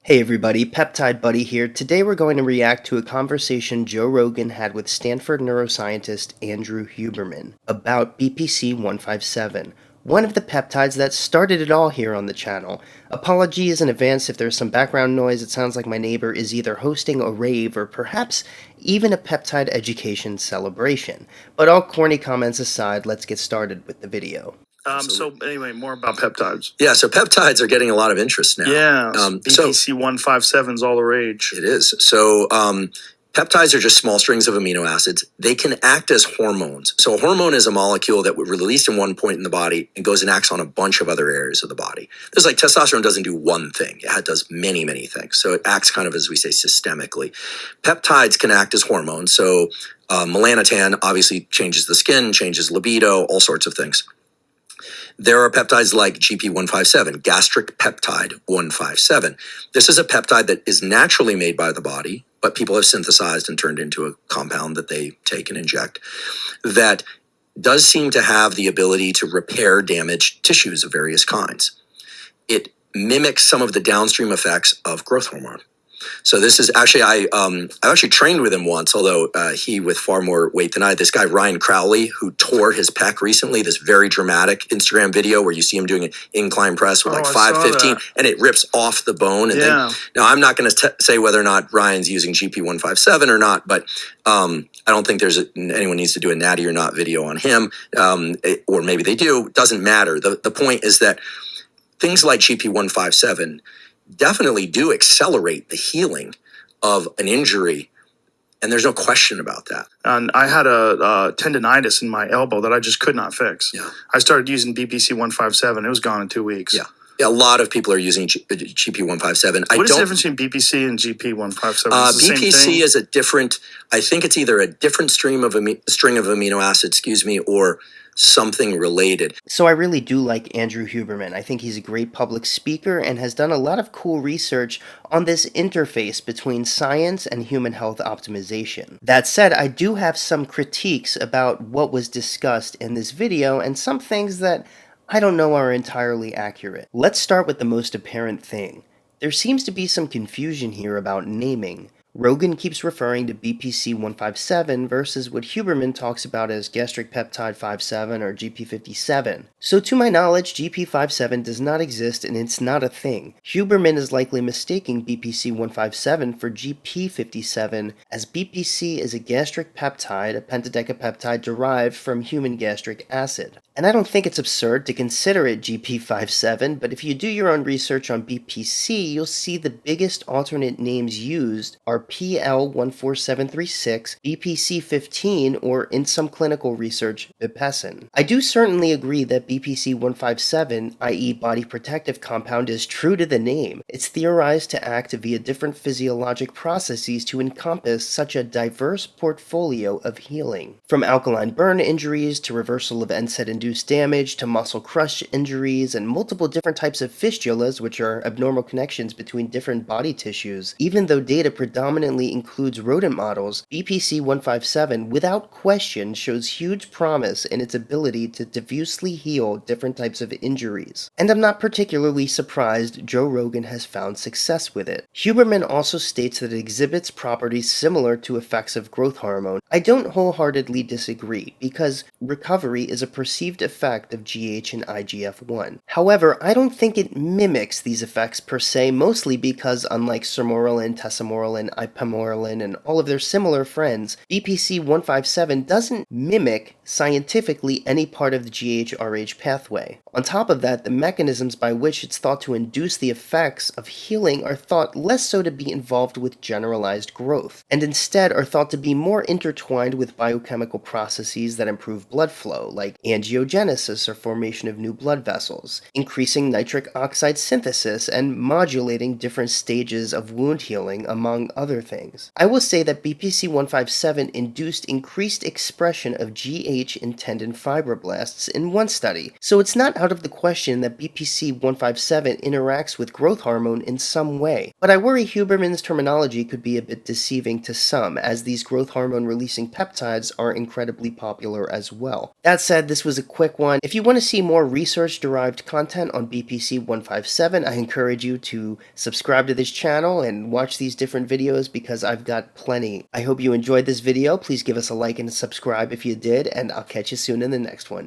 Hey everybody, Peptide Buddy here. Today we're going to react to a conversation Joe Rogan had with Stanford neuroscientist Andrew Huberman about BPC-157, one of the peptides that started it all here on the channel. Apologies in advance if there's some background noise. It sounds like my neighbor is either hosting a rave or perhaps even a peptide education celebration. But all corny comments aside, let's get started with the video. So anyway, more about peptides. Yeah, so peptides are getting a lot of interest now. Yeah, BPC-157 is all the rage. It is. So peptides are just small strings of amino acids. They can act as hormones. So a hormone is a molecule that would released in one point in the body and goes and acts on a bunch of other areas of the body. There's like testosterone doesn't do one thing. It does many, many things. So it acts kind of, as we say, systemically. Peptides can act as hormones. So melanotan obviously changes the skin, changes libido, all sorts of things. There are peptides like GP-157, gastric peptide 157. This is a peptide that is naturally made by the body, but people have synthesized and turned into a compound that they take and inject that does seem to have the ability to repair damaged tissues of various kinds. It mimics some of the downstream effects of growth hormone. So this is actually, I actually trained with him once, although he with far more weight than I. This guy, Ryan Crowley, who tore his pec recently, this very dramatic Instagram video where you see him doing an incline press with like 515 and it rips off the bone. And then, now I'm not going to say whether or not Ryan's using GP-157 or not, but I don't think anyone needs to do a natty or not video on him, or maybe they do. It doesn't matter. The point is that things like GP-157 definitely do accelerate the healing of an injury, and there's no question about that. And I had a tendonitis in my elbow that I just could not fix. Yeah. I started using BPC-157. It was gone in 2 weeks. Yeah. A lot of people are using GP-157. What is the difference between BPC and GP-157? BPC is a different, I think it's either a different string of amino acids, or something related. So I really do like Andrew Huberman. I think he's a great public speaker and has done a lot of cool research on this interface between science and human health optimization. That said, I do have some critiques about what was discussed in this video and some things that I don't know are entirely accurate. Let's start with the most apparent thing. There seems to be some confusion here about naming. Rogan keeps referring to BPC-157 versus what Huberman talks about as gastric peptide 57 or GP57. So to my knowledge, GP57 does not exist and it's not a thing. Huberman is likely mistaking BPC-157 for GP57, as BPC is a gastric peptide, a pentadecapeptide derived from human gastric acid. And I don't think it's absurd to consider it GP57, but if you do your own research on BPC, you'll see the biggest alternate names used are PL14736, BPC15, or in some clinical research, Bepessin. I do certainly agree that BPC157, i.e. body protective compound, is true to the name. It's theorized to act via different physiologic processes to encompass such a diverse portfolio of healing. From alkaline burn injuries to reversal of NSAID-induced damage to muscle crush injuries and multiple different types of fistulas, which are abnormal connections between different body tissues. Even though data predominantly includes rodent models, BPC-157 without question shows huge promise in its ability to diffusely heal different types of injuries. And I'm not particularly surprised Joe Rogan has found success with it. Huberman also states that it exhibits properties similar to effects of growth hormone. I don't wholeheartedly disagree, because recovery is a perceived effect of GH and IGF-1. However, I don't think it mimics these effects per se, mostly because unlike sermorelin, tesamorelin, ipamorelin, and all of their similar friends, BPC-157 doesn't mimic scientifically any part of the GH-RH pathway. On top of that, the mechanisms by which it's thought to induce the effects of healing are thought less so to be involved with generalized growth, and instead are thought to be more intertwined with biochemical processes that improve blood flow, like angiogenesis or formation of new blood vessels, increasing nitric oxide synthesis, and modulating different stages of wound healing, among other things. I will say that BPC-157 induced increased expression of GH in tendon fibroblasts in one study, so it's not out of the question that BPC-157 interacts with growth hormone in some way. But I worry Huberman's terminology could be a bit deceiving to some, as these growth hormone releasing peptides are incredibly popular as well. That said, this was a quick one. If you want to see more research-derived content on BPC-157, I encourage you to subscribe to this channel and watch these different videos because I've got plenty. I hope you enjoyed this video. Please give us a like and a subscribe if you did, and I'll catch you soon in the next one.